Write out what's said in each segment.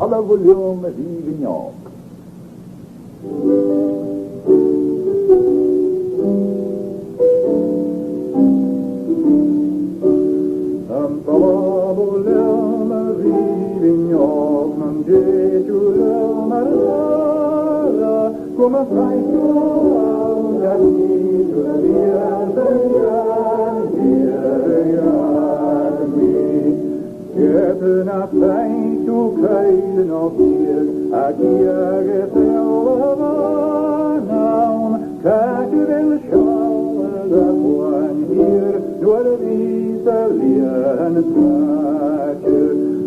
Alla vogliamo vigno. Come fai tu a Getna fein to kaiden of hier, a giage felnaum, kaker en schauer da kwan hier, door de wiese lien plaatje,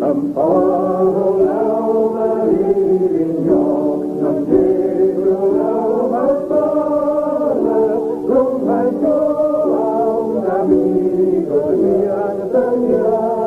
am faro lauwe in jok, nam tegel lauwe stale, rum bij jo, amigo, mian sanjan.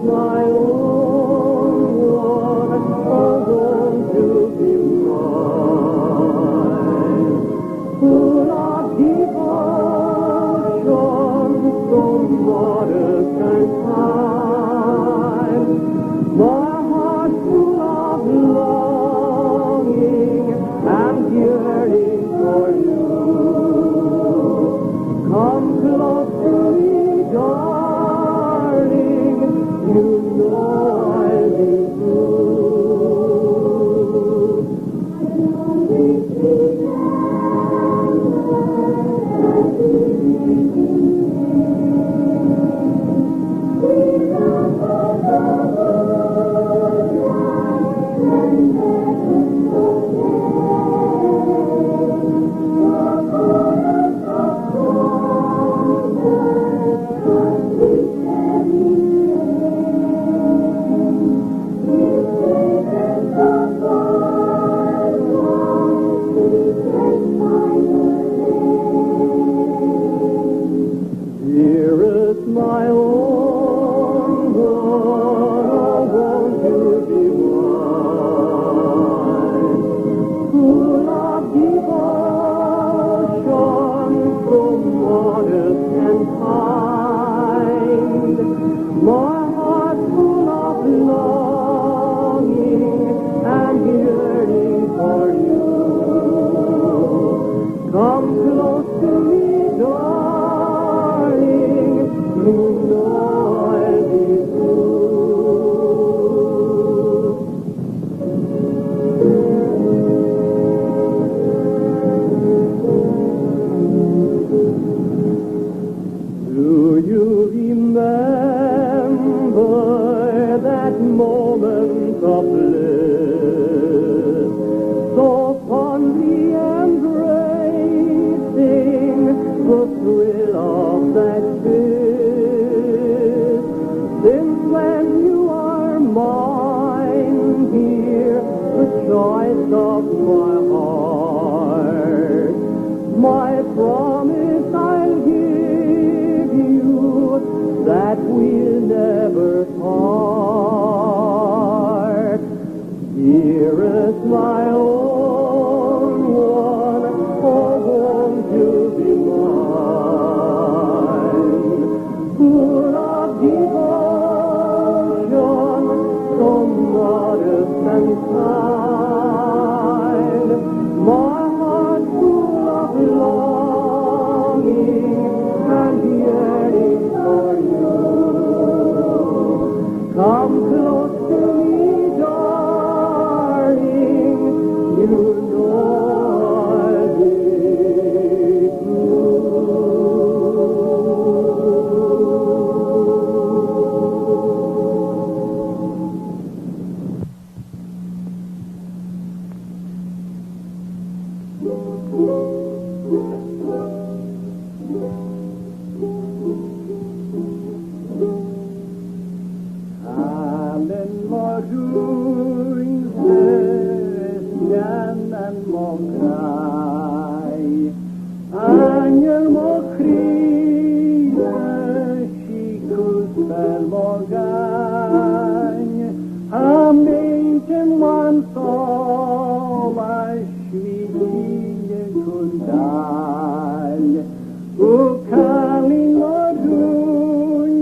My own one, out of my heart. My promise I'll give you, that we'll never part. Dearest, my own one, oh, won't you be mine? Full of devotion, so modest and kind, my heart full of longing and yearning for you. Come close to me, darling, you know I'll be true. Allen morgun stjärnan må grai, angel må krida, kikustar må gain, ameiken man sova, svigje kundal, ukalin morgun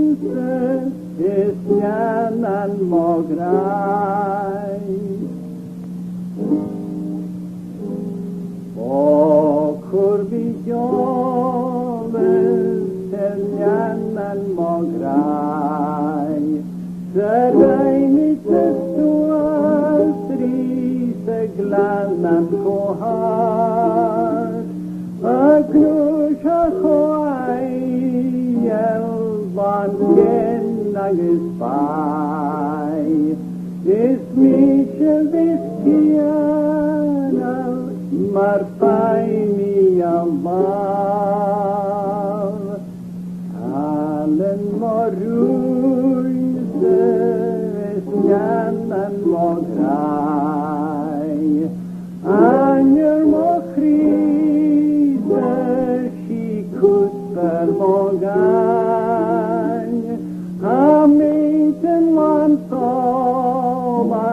stjärnan må grai. Åker vi jobbet till hjärnan må grai, där dig mitt stora strise glannen kohart, och knuscha koai elvan gennages bai, is michel viskiana, marfai mi amal. Allen moruse, stjärnan må grai, angel må krisa, kikustar må gain, amiten man sova,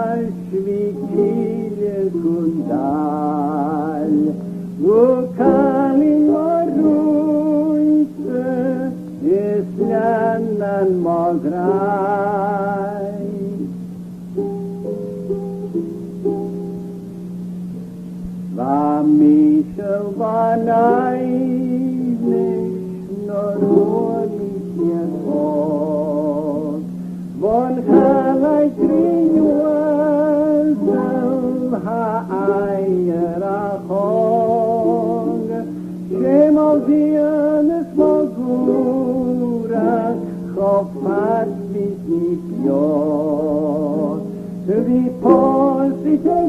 svigje kundal, ukalin morunse, stjärnan må grai. Va Michel va naivish noronish yesod, von halai krinuazem ha'ayer achong, shem al ziones mogurak chofat visnipiot, vi posit en